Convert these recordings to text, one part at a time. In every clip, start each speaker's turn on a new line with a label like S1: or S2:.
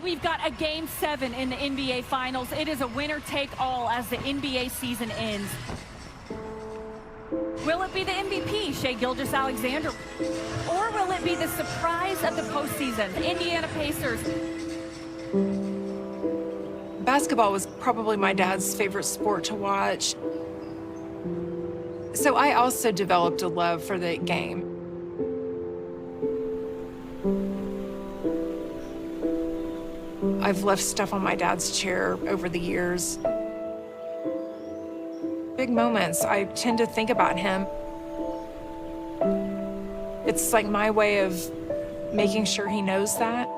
S1: We've got a Game 7 in the NBA Finals. It is a winner-take-all as the NBA season ends. Will it be the MVP, Shai Gilgeous-Alexander? Or will it be the surprise of the postseason, the Indiana Pacers?
S2: Basketball was probably my dad's favorite sport to watch. So I also developed a love for the game. I've left stuff on my dad's chair over the years. Big moments, I tend to think about him. It's like my way of making sure he knows that.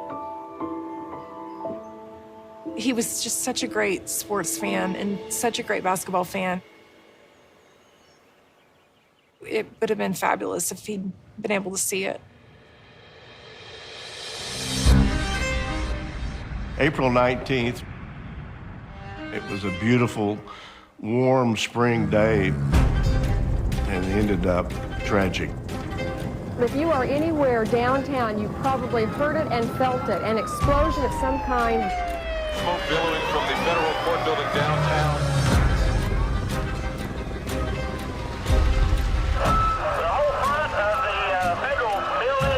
S2: He was just such a great sports fan and such a great basketball fan. It would have been fabulous if he'd been able to see it.
S3: April 19th, it was a beautiful, warm spring day, and it ended up tragic.
S4: If you are anywhere downtown, you probably heard it and felt it, an explosion of some kind.
S5: Smoke billowing from the Federal Court building downtown.
S6: The whole front of the Federal building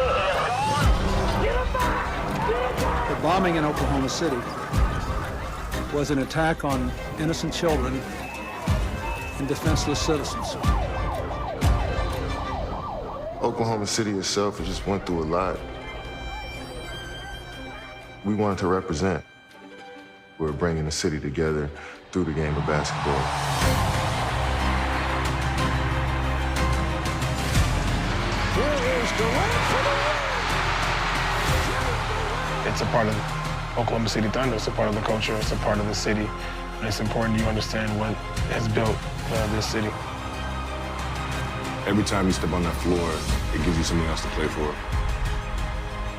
S6: is gone.
S7: The bombing in Oklahoma City was an attack on innocent children and defenseless citizens.
S8: Oklahoma City itself just went through a lot. We wanted to represent. We're bringing the city together through the game of basketball.
S7: Here is Durant for the win!
S9: It's a part of Oklahoma City Thunder. It's a part of the culture. It's a part of the city. And it's important you understand what has built this city.
S10: Every time you step on that floor, it gives you something else to play for.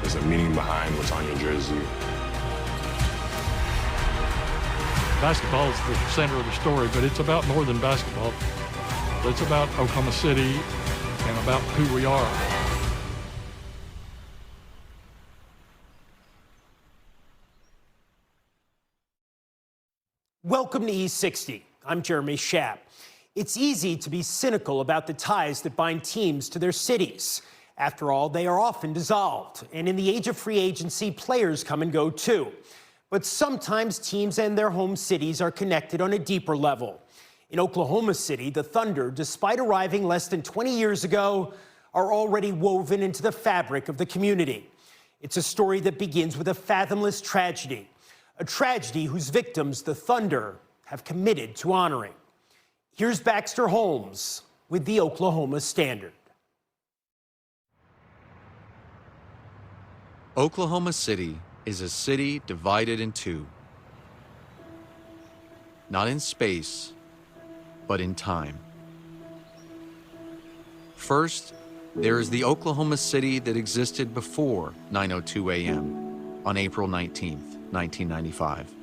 S10: There's a meaning behind what's on your jersey.
S11: Basketball is the center of the story, but it's about more than basketball. It's about Oklahoma City and about who we are.
S12: Welcome to E60. I'm Jeremy Schaap. It's easy to be cynical about the ties that bind teams to their cities. After all, they are often dissolved. And in the age of free agency, players come and go too. But sometimes teams and their home cities are connected on a deeper level. In Oklahoma City, the Thunder, despite arriving less than 20 years ago, are already woven into the fabric of the community. It's a story that begins with a fathomless tragedy, a tragedy whose victims the Thunder have committed to honoring. Here's Baxter Holmes with the Oklahoma Standard.
S13: Oklahoma City is a city divided in two. Not in space, but in time. First, there is the Oklahoma City that existed before 9:02 a.m. on April 19th, 1995.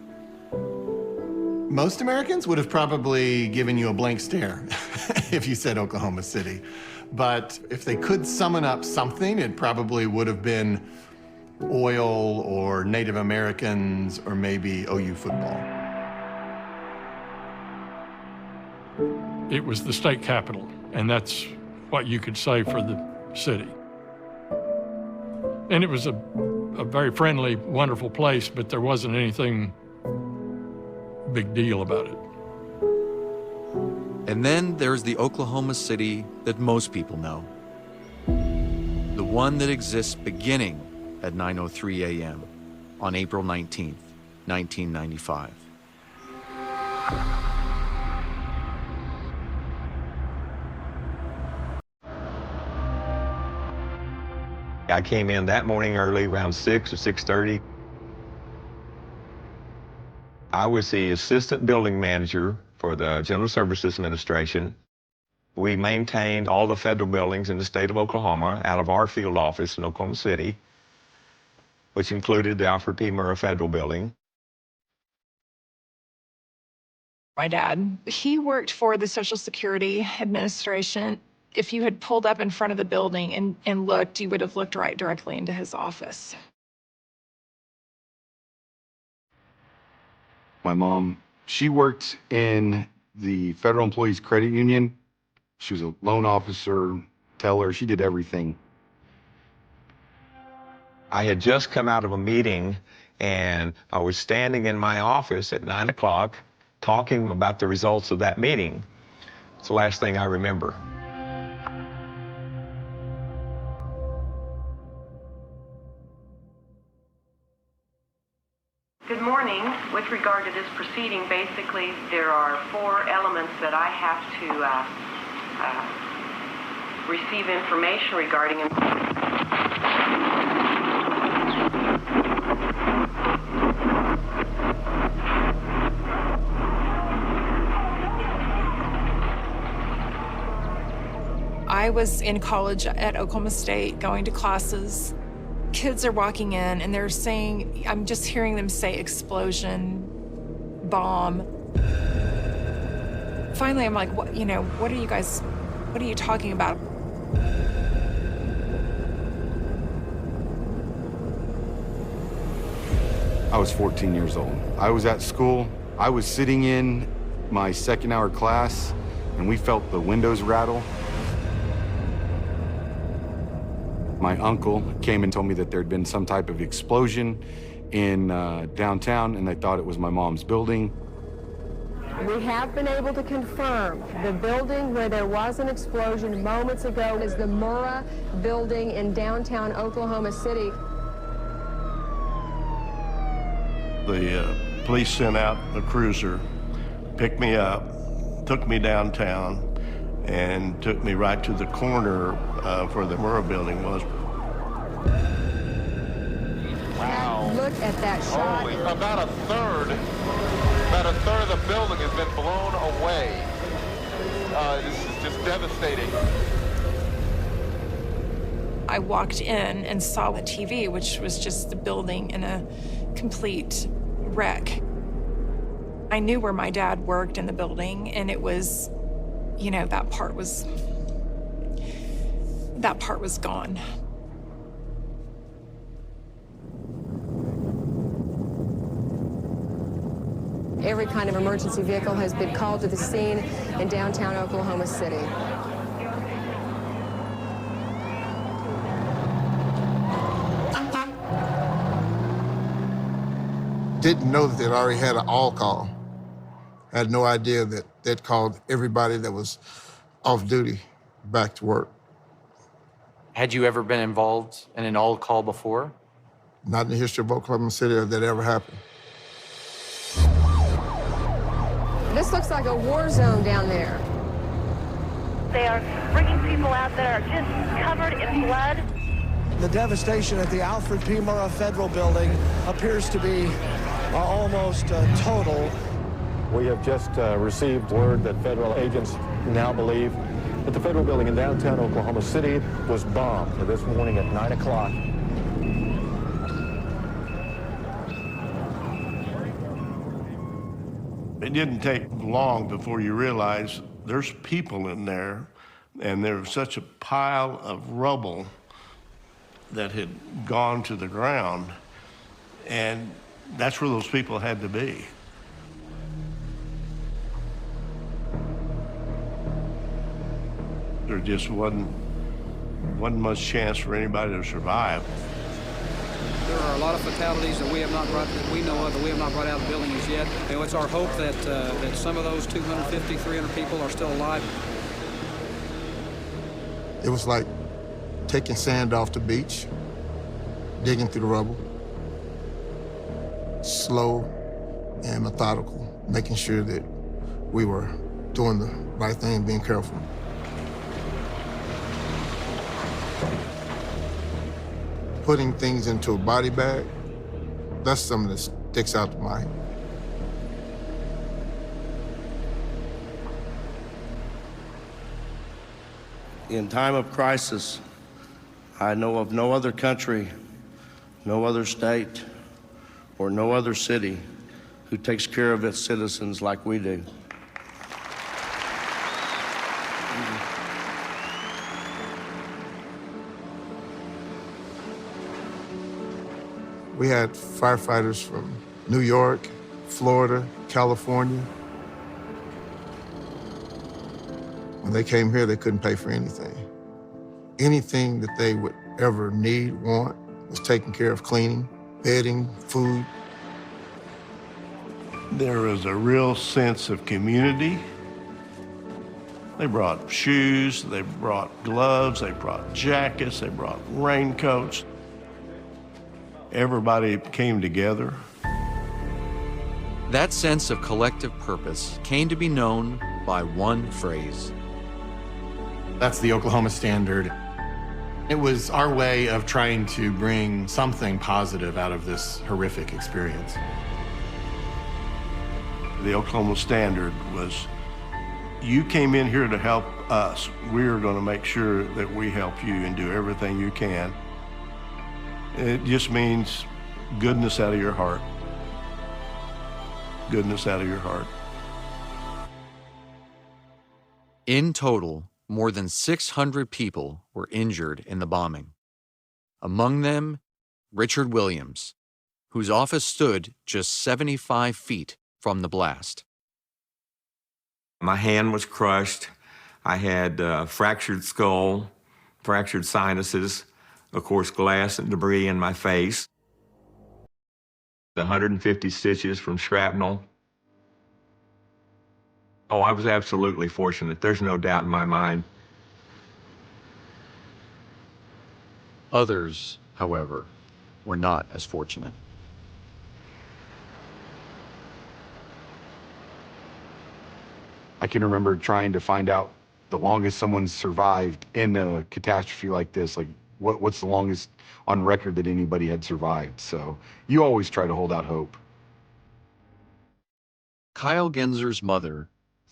S14: Most Americans would have probably given you a blank stare if you said Oklahoma City. But if they could summon up something, it probably would have been oil or Native Americans or maybe OU football.
S11: It was the state capital, and that's what you could say for the city. And it was a very friendly, wonderful place, but there wasn't anything big deal about it.
S13: And then there's the Oklahoma City that most people know. The one that exists beginning at 9:03 a.m. on April 19th, 1995.
S15: I came in that morning early, around 6 or 6:30. I was the assistant building manager for the General Services Administration. We maintained all the federal buildings in the state of Oklahoma out of our field office in Oklahoma City, which included the Alfred P. Murrah Federal Building.
S2: My dad, he worked for the Social Security Administration. If you had pulled up in front of the building and looked, you would have looked right directly into his office.
S16: My mom, she worked in the Federal Employees Credit Union. She was a loan officer, teller, she did everything.
S15: I had just come out of a meeting and I was standing in my office at 9 o'clock talking about the results of that meeting. It's the last thing I remember.
S17: Good morning. With regard to this proceeding, basically there are 4 elements that I have to receive information regarding.
S2: I was in college at Oklahoma State going to classes. Kids are walking in and they're saying, I'm just hearing them say explosion, bomb. Finally, I'm like, what, what are you talking about?
S16: I was 14 years old. I was at school. I was sitting in my second hour class and we felt the windows rattle. My uncle came and told me that there had been some type of explosion in downtown and they thought it was my mom's building.
S4: We have been able to confirm the building where there was an explosion moments ago is the Murrah building in downtown Oklahoma City.
S3: The police sent out a cruiser, picked me up, took me downtown, and took me right to the corner where the Murrah building was.
S17: Wow.
S4: Look at that shot.
S5: Holy, about a third of the building has been blown away. This is just devastating.
S2: I walked in and saw the TV, which was just the building in a complete wreck. I knew where my dad worked in the building, and it was, that part was gone.
S4: Every kind of emergency vehicle has been called to the scene in downtown Oklahoma City.
S18: Didn't know that they'd already had an all call. Had no idea that they'd called everybody that was off duty back to work.
S13: Had you ever been involved in an all call before?
S18: Not in the history of Oklahoma City that that ever happened.
S4: This looks like a war zone down there.
S6: They are bringing people out that are just covered in blood.
S19: The devastation at the Alfred P. Murrah Federal Building appears to be almost total.
S20: We have just received word that federal agents now believe that the federal building in downtown Oklahoma City was bombed this morning at 9 o'clock.
S3: It didn't take long before you realize there's people in there, and there's such a pile of rubble that had gone to the ground, and that's where those people had to be. There just wasn't much chance for anybody to survive.
S7: There are a lot of fatalities that we have not brought, that we know of, that we have not brought out of the building as yet. It's our hope that that some of those 250, 300 people are still alive.
S18: It was like taking sand off the beach, digging through the rubble. Slow and methodical, making sure that we were doing the right thing, being careful. Putting things into a body bag, that's something that sticks out to my head.
S21: In time of crisis, I know of no other country, no other state, or no other city who takes care of its citizens like we do.
S18: We had firefighters from New York, Florida, California. When they came here, they couldn't pay for anything. Anything that they would ever need, want, was taken care of: cleaning, bedding, food.
S3: There was a real sense of community. They brought shoes, they brought gloves, they brought jackets, they brought raincoats. Everybody came together.
S13: That sense of collective purpose came to be known by one phrase.
S14: That's the Oklahoma Standard. It was our way of trying to bring something positive out of this horrific experience.
S3: The Oklahoma Standard was, you came in here to help us. We're going to make sure that we help you and do everything you can. It just means goodness out of your heart. Goodness out of your heart.
S13: In total, more than 600 people were injured in the bombing. Among them, Richard Williams, whose office stood just 75 feet from the blast.
S15: My hand was crushed. I had fractured skull, fractured sinuses, of course, glass and debris in my face. 150 stitches from shrapnel. Oh, I was absolutely fortunate. There's no doubt in my mind.
S13: Others, however, were not as fortunate.
S16: I can remember trying to find out the longest someone survived in a catastrophe like this, like what's the longest on record that anybody had survived. So you always try to hold out hope.
S13: Kyle Genzer's mother,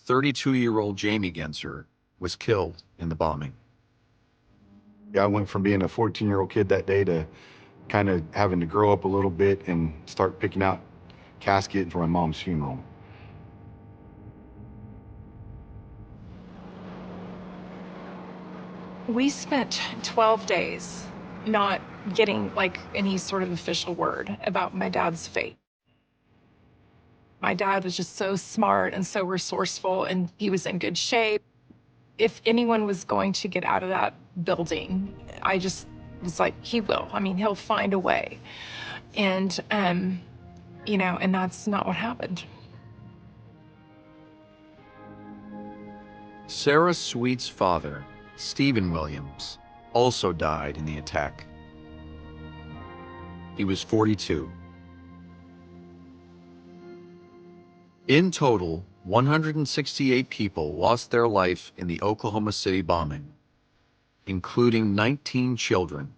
S13: 32-year-old Jamie Genzer, was killed in the bombing.
S16: Yeah, I went from being a 14-year-old kid that day to kind of having to grow up a little bit and start picking out caskets for my mom's funeral.
S2: We spent 12 days not getting like any sort of official word about my dad's fate. My dad was just so smart and so resourceful, and he was in good shape. If anyone was going to get out of that building, I just was like, he will. I mean, he'll find a way. And, you know, and that's not what happened.
S13: Sarah Sweet's father, Stephen Williams, also died in the attack. He was 42. In total, 168 people lost their life in the Oklahoma City bombing, including 19 children,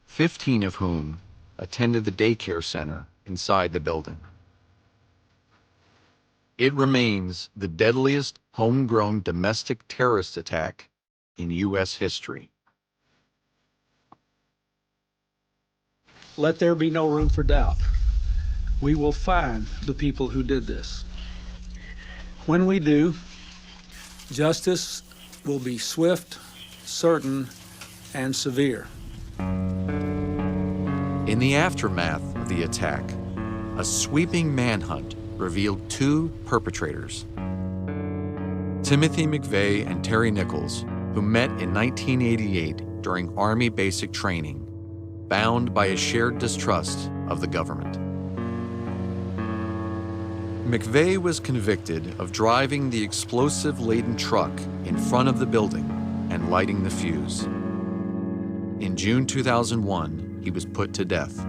S13: 15 of whom attended the daycare center inside the building. It remains the deadliest homegrown domestic terrorist attack in U.S. history.
S1: Let there be no room for doubt. We will find the people who did this. When we do, justice will be swift, certain, and severe.
S13: In the aftermath of the attack, a sweeping manhunt revealed two perpetrators, Timothy McVeigh and Terry Nichols, who met in 1988 during Army basic training, bound by a shared distrust of the government. McVeigh was convicted of driving the explosive-laden truck in front of the building and lighting the fuse. In June 2001, he was put to death.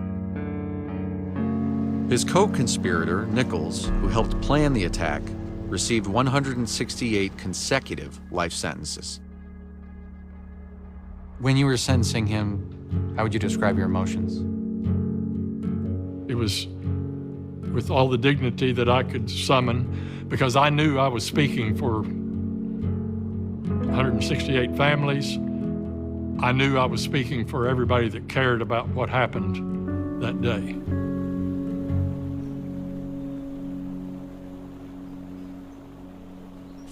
S13: His co-conspirator, Nichols, who helped plan the attack, received 168 consecutive life sentences.
S22: When you were sentencing him, how would you describe your emotions?
S11: It was with all the dignity that I could summon, because I knew I was speaking for 168 families. I knew I was speaking for everybody that cared about what happened that day.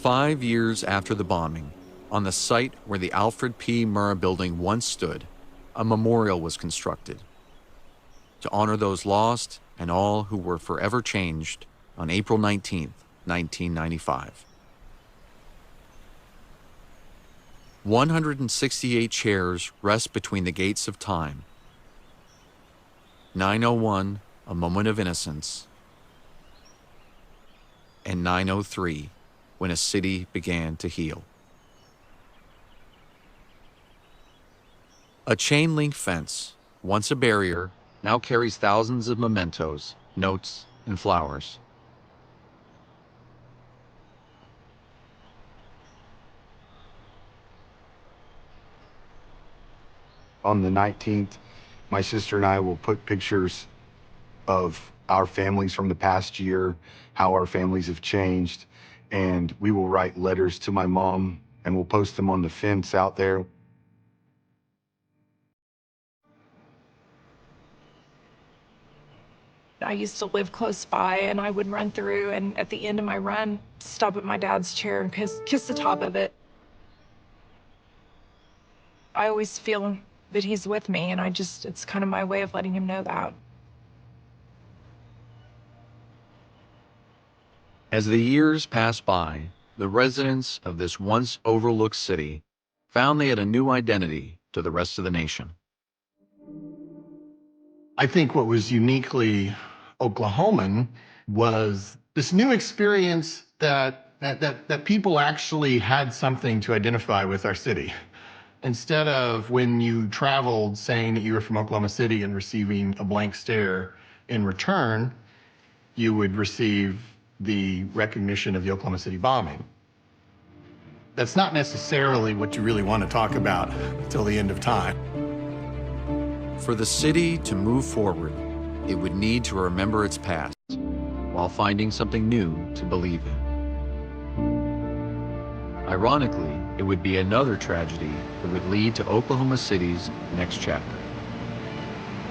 S13: "5 years after the bombing, on the site where the Alfred P. Murrah building once stood, a memorial was constructed to honor those lost and all who were forever changed on April 19, 1995. 168 chairs rest between the gates of time. 9:01, a moment of innocence, and 9:03, when a city began to heal. A chain-link fence, once a barrier, now carries thousands of mementos, notes, and flowers.
S16: On the 19th, my sister and I will put pictures of our families from the past year, how our families have changed, and we will write letters to my mom and we'll post them on the fence out there.
S2: I used to live close by, and I would run through, and at the end of my run, stop at my dad's chair and kiss the top of it. I always feel that he's with me, and it's kind of my way of letting him know that.
S13: As the years passed by, the residents of this once overlooked city found they had a new identity to the rest of the nation.
S14: I think what was uniquely Oklahoman was this new experience that people actually had something to identify with our city. Instead of when you traveled saying that you were from Oklahoma City and receiving a blank stare in return, you would receive the recognition of the Oklahoma City bombing. That's not necessarily what you really want to talk about until the end of time.
S13: For the city to move forward, it would need to remember its past while finding something new to believe in. Ironically, it would be another tragedy that would lead to Oklahoma City's next chapter.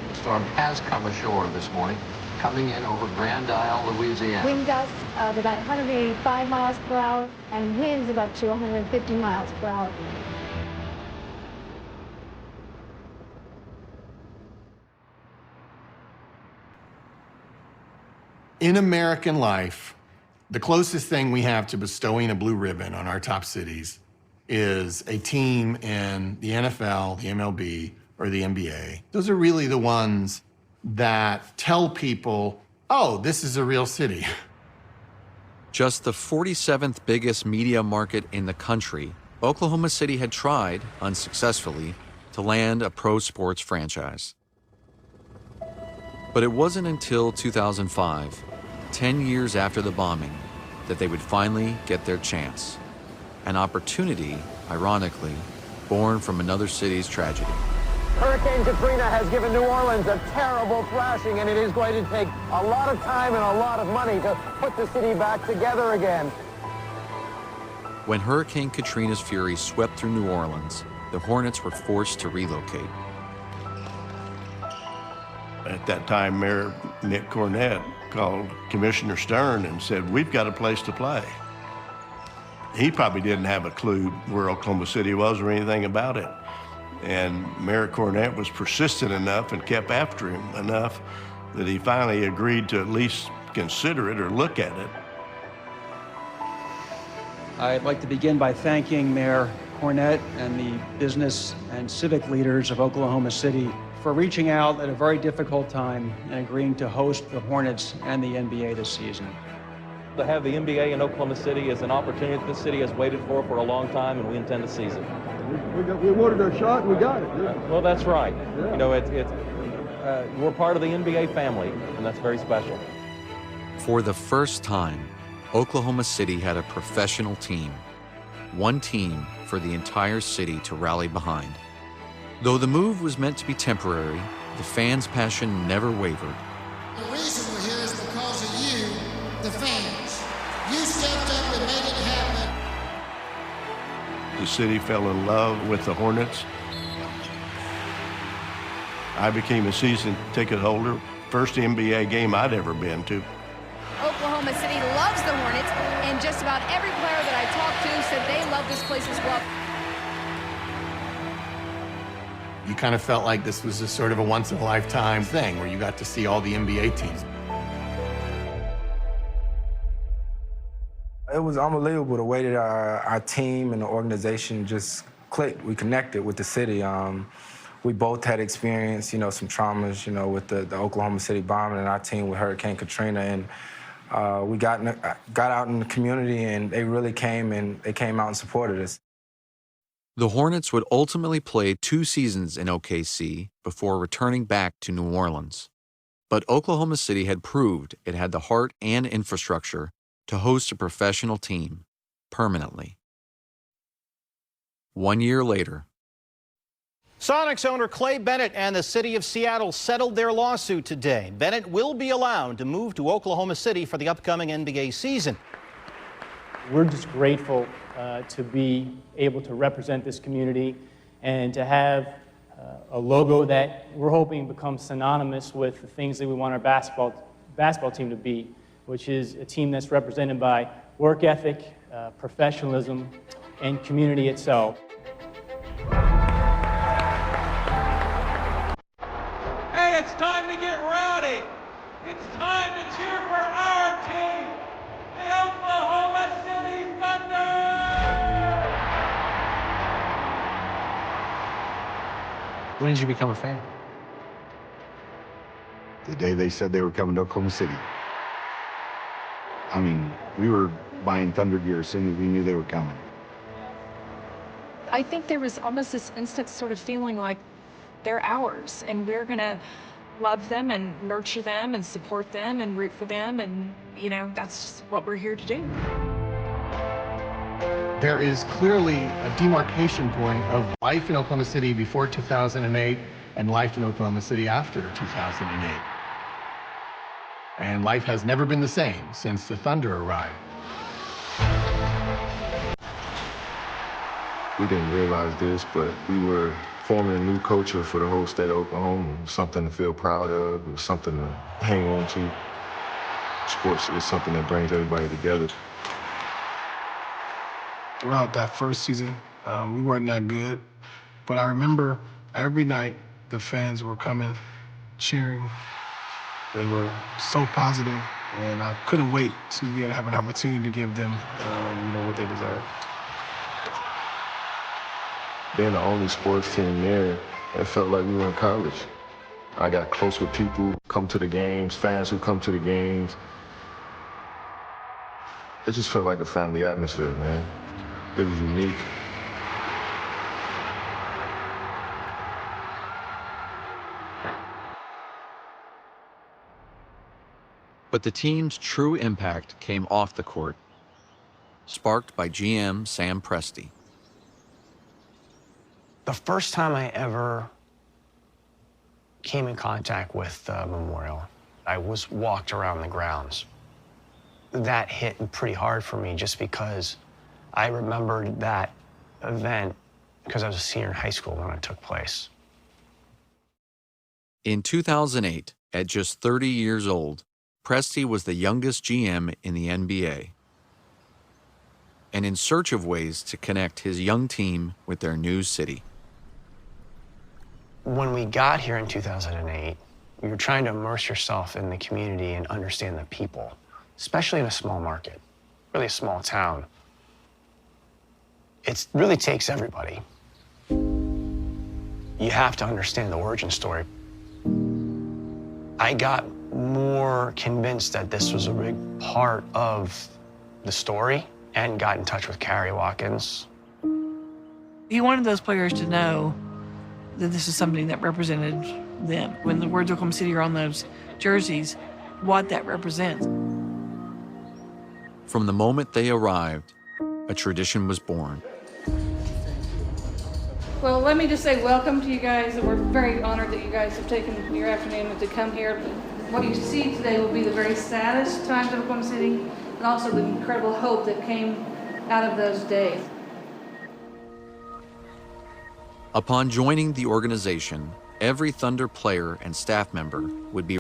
S8: The storm has come ashore this morning, coming in over Grand Isle, Louisiana.
S9: Wind gusts of about 185 miles per hour and winds about 250 miles per hour.
S14: In American life, the closest thing we have to bestowing a blue ribbon on our top cities is a team in the NFL, the MLB, or the NBA. Those are really the ones that tell people, oh, this is a real city.
S13: Just the 47th biggest media market in the country, Oklahoma City had tried, unsuccessfully, to land a pro sports franchise. But it wasn't until 2005, 10 years after the bombing, that they would finally get their chance. An opportunity, ironically, born from another city's tragedy.
S23: Hurricane Katrina has given New Orleans a terrible thrashing, and it is going to take a lot of time and a lot of money to put the city back together again.
S13: When Hurricane Katrina's fury swept through New Orleans, the Hornets were forced to relocate.
S3: At that time, Mayor Nick Cornett called Commissioner Stern and said, we've got a place to play. He probably didn't have a clue where Oklahoma City was or anything about it. And Mayor Cornett was persistent enough and kept after him enough that he finally agreed to at least consider it or look at it.
S24: I'd like to begin by thanking Mayor Cornett and the business and civic leaders of Oklahoma City for reaching out at a very difficult time and agreeing to host the Hornets and the NBA this season.
S25: To have the NBA in Oklahoma City is an opportunity that the city has waited for a long time, and we intend to seize it.
S26: We wanted our shot, and we got it. Yeah.
S25: Well, that's right.
S26: Yeah.
S25: You know, we're part of the NBA family, and that's very special.
S13: For the first time, Oklahoma City had a professional team, one team for the entire city to rally behind. Though the move was meant to be temporary, the fans' passion never wavered.
S27: The reason we're here is because of you, the fans. You stepped up and made it happen.
S3: The city fell in love with the Hornets. I became a season ticket holder. First NBA game I'd ever been to.
S28: Oklahoma City loves the Hornets, and just about every player that I talked to said they love this place as well.
S14: You kind of felt like this was just sort of a once-in-a-lifetime thing where you got to see all the NBA teams.
S4: was unbelievable the way that our team and the organization just clicked. We connected with the city. We both had experienced, some traumas, with the Oklahoma City bombing, and our team with Hurricane Katrina. And we got out in the community, and they really came out and supported us.
S13: The Hornets would ultimately play 2 seasons in OKC before returning back to New Orleans. But Oklahoma City had proved it had the heart and infrastructure to host a professional team permanently. 1 year later,
S5: Sonics owner Clay Bennett and the city of Seattle settled their lawsuit today. Bennett will be allowed to move to Oklahoma City for the upcoming NBA season.
S6: We're just grateful to be able to represent this community and to have a logo that we're hoping becomes synonymous with the things that we want our basketball team to be, which is a team that's represented by work ethic, professionalism, and community itself.
S10: Hey, it's time to get rowdy. It's time to cheer for our team, the Oklahoma City Thunder!
S22: When did you become a fan?
S16: The day they said they were coming to Oklahoma City. I mean, we were buying Thunder gear as soon as we knew they were coming.
S2: I think there was almost this instant sort of feeling like they're ours, and we're gonna love them and nurture them and support them and root for them, and that's just what we're here to do.
S14: There is clearly a demarcation point of life in Oklahoma City before 2008 and life in Oklahoma City after 2008. And life has never been the same since the Thunder arrived.
S12: We didn't realize this, but we were forming a new culture for the whole state of Oklahoma. Something to feel proud of, something to hang on to. Sports is something that brings everybody together.
S26: Throughout that first season, we weren't that good, but I remember every night the fans were coming, cheering. They were so positive, and I couldn't wait to have an opportunity to give them, what they deserve.
S12: Being the only sports team there, it felt like we were in college. I got close with people who come to the games, fans who come to the games. It just felt like a family atmosphere, man. It was unique.
S13: but the team's true impact came off the court, sparked by GM Sam Presti.
S17: The first time I ever came in contact with the memorial, I walked around the grounds. That hit pretty hard for me just because I remembered that event because I was a senior in high school when it took place.
S13: In 2008, at just 30 years old, Presti was the youngest GM in the NBA. And in search of ways to connect his young team with their new city.
S17: When we got here in 2008, you were trying to immerse yourself in the community and understand the people, especially in a small market, really a small town. It really takes everybody. You have to understand the origin story. I got more convinced that this was a big part of the story and got in touch with Carrie Watkins.
S19: He wanted those players to know that this is something that represented them. When the words Oklahoma City are on those jerseys, what that represents.
S13: From the moment they arrived, a tradition was born.
S20: Well, let me just say welcome to you guys. We're very honored that you guys have taken your afternoon to come here. What you see today will be the very saddest times of Oklahoma City and also the incredible hope that came out of those days.
S13: Upon joining the organization, every Thunder player and staff member would be